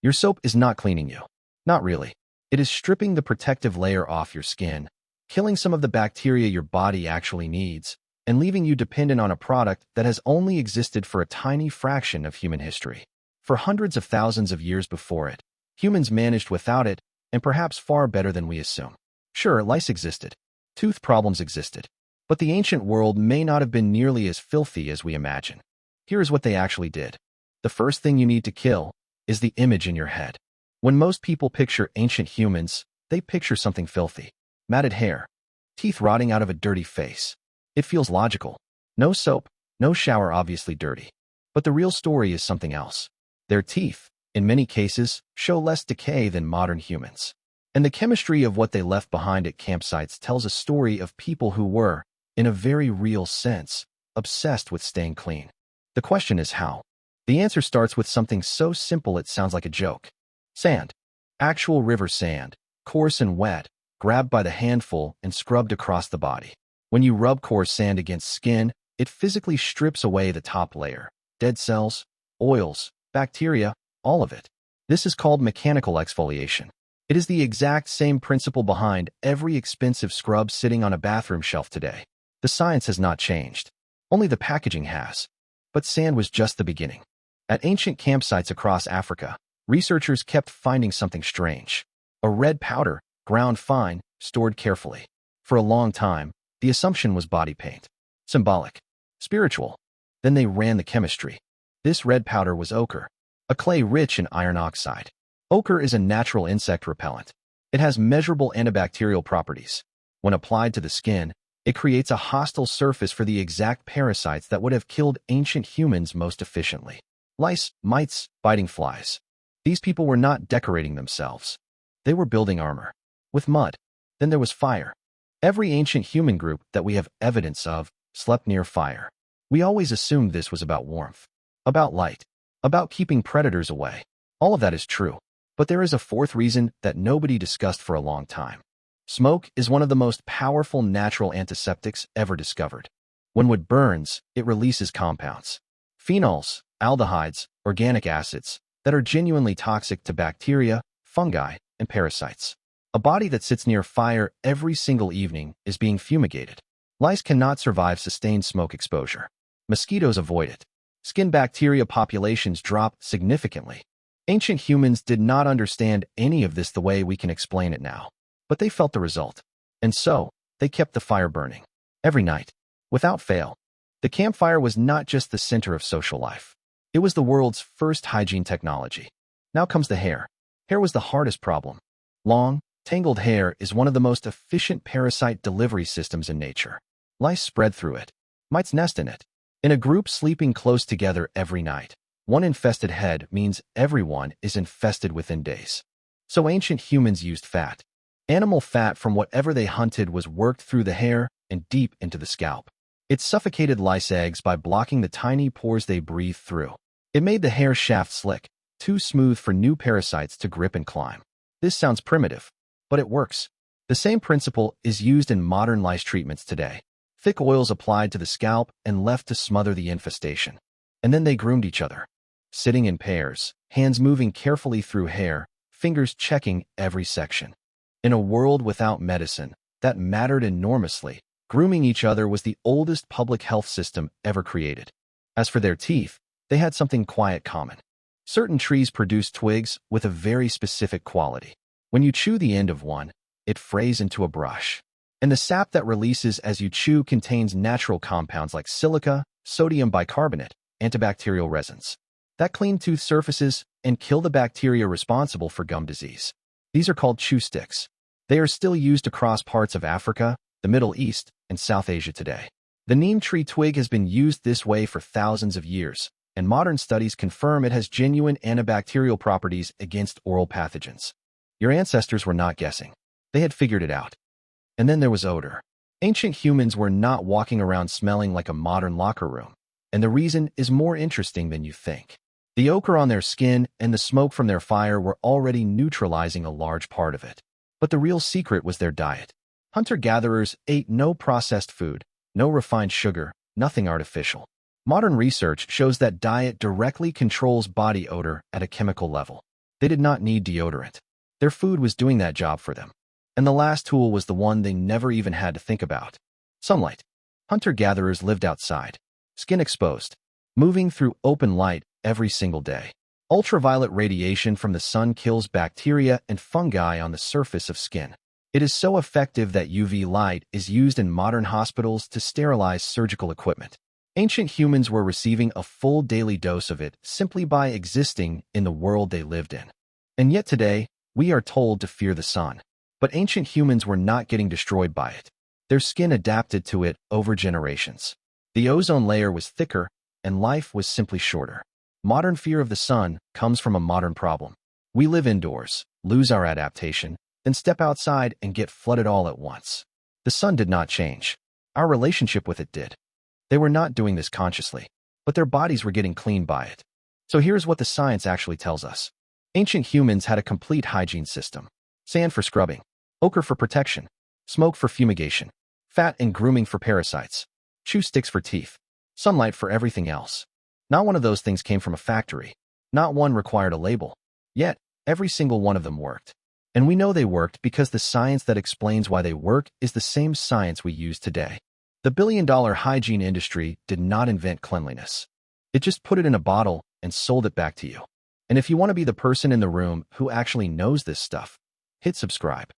Your soap is not cleaning you. Not really. It is stripping the protective layer off your skin, killing some of the bacteria your body actually needs, and leaving you dependent on a product that has only existed for a tiny fraction of human history. For hundreds of thousands of years before it, humans managed without it, and perhaps far better than we assume. Sure, lice existed. Tooth problems existed. But the ancient world may not have been nearly as filthy as we imagine. Here is what they actually did. The first thing you need to kill is the image in your head. When most people picture ancient humans, they picture something filthy. Matted hair, teeth rotting out of a dirty face. It feels logical. No soap, no shower, obviously dirty. But the real story is something else. Their teeth, in many cases, show less decay than modern humans. And the chemistry of what they left behind at campsites tells a story of people who were, in a very real sense, obsessed with staying clean. The question is how? The answer starts with something so simple it sounds like a joke. Sand. Actual river sand, coarse and wet, grabbed by the handful and scrubbed across the body. When you rub coarse sand against skin, it physically strips away the top layer. Dead cells, oils, bacteria, all of it. This is called mechanical exfoliation. It is the exact same principle behind every expensive scrub sitting on a bathroom shelf today. The science has not changed. Only the packaging has. But sand was just the beginning. At ancient campsites across Africa, researchers kept finding something strange. A red powder, ground fine, stored carefully. For a long time, the assumption was body paint. Symbolic. Spiritual. Then they ran the chemistry. This red powder was ochre, a clay rich in iron oxide. Ochre is a natural insect repellent. It has measurable antibacterial properties. When applied to the skin, it creates a hostile surface for the exact parasites that would have killed ancient humans most efficiently. Lice, mites, biting flies. These people were not decorating themselves. They were building armor. With mud. Then there was fire. Every ancient human group that we have evidence of slept near fire. We always assumed this was about warmth, about light, about keeping predators away. All of that is true. But there is a fourth reason that nobody discussed for a long time. Smoke is one of the most powerful natural antiseptics ever discovered. When wood burns, it releases compounds. Phenols, aldehydes, organic acids that are genuinely toxic to bacteria, fungi, and parasites. A body that sits near fire every single evening is being fumigated. Lice cannot survive sustained smoke exposure. Mosquitoes avoid it. Skin bacteria populations drop significantly. Ancient humans did not understand any of this the way we can explain it now. But they felt the result. And so, they kept the fire burning. Every night. Without fail. The campfire was not just the center of social life. It was the world's first hygiene technology. Now comes the hair. Hair was the hardest problem. Long, tangled hair is one of the most efficient parasite delivery systems in nature. Lice spread through it. Mites nest in it. In a group sleeping close together every night, one infested head means everyone is infested within days. So ancient humans used fat. Animal fat from whatever they hunted was worked through the hair and deep into the scalp. It suffocated lice eggs by blocking the tiny pores they breathed through. It made the hair shaft slick, too smooth for new parasites to grip and climb. This sounds primitive, but it works. The same principle is used in modern lice treatments today. Thick oils applied to the scalp and left to smother the infestation. And then they groomed each other. Sitting in pairs, hands moving carefully through hair, fingers checking every section. In a world without medicine, that mattered enormously. Grooming each other was the oldest public health system ever created. As for their teeth, they had something quite common. Certain trees produce twigs with a very specific quality. When you chew the end of one, it frays into a brush. And the sap that releases as you chew contains natural compounds like silica, sodium bicarbonate, antibacterial resins that clean tooth surfaces and kill the bacteria responsible for gum disease. These are called chew sticks. They are still used across parts of Africa, the Middle East, and South Asia today. The neem tree twig has been used this way for thousands of years, and modern studies confirm it has genuine antibacterial properties against oral pathogens. Your ancestors were not guessing. They had figured it out. And then there was odor. Ancient humans were not walking around smelling like a modern locker room, and the reason is more interesting than you think. The ochre on their skin and the smoke from their fire were already neutralizing a large part of it. But the real secret was their diet. Hunter-gatherers ate no processed food, no refined sugar, nothing artificial. Modern research shows that diet directly controls body odor at a chemical level. They did not need deodorant. Their food was doing that job for them. And the last tool was the one they never even had to think about. Sunlight. Hunter-gatherers lived outside, skin exposed, moving through open light every single day. Ultraviolet radiation from the sun kills bacteria and fungi on the surface of skin. It is so effective that UV light is used in modern hospitals to sterilize surgical equipment. Ancient humans were receiving a full daily dose of it simply by existing in the world they lived in. And yet today, we are told to fear the sun. But ancient humans were not getting destroyed by it. Their skin adapted to it over generations. The ozone layer was thicker, and life was simply shorter. Modern fear of the sun comes from a modern problem. We live indoors, lose our adaptation, then step outside and get flooded all at once. The sun did not change. Our relationship with it did. They were not doing this consciously, but their bodies were getting cleaned by it. So here's what the science actually tells us. Ancient humans had a complete hygiene system. Sand for scrubbing, ochre for protection, smoke for fumigation, fat and grooming for parasites, chew sticks for teeth, sunlight for everything else. Not one of those things came from a factory. Not one required a label. Yet, every single one of them worked. And we know they worked because the science that explains why they work is the same science we use today. The billion-dollar hygiene industry did not invent cleanliness. It just put it in a bottle and sold it back to you. And if you want to be the person in the room who actually knows this stuff, hit subscribe.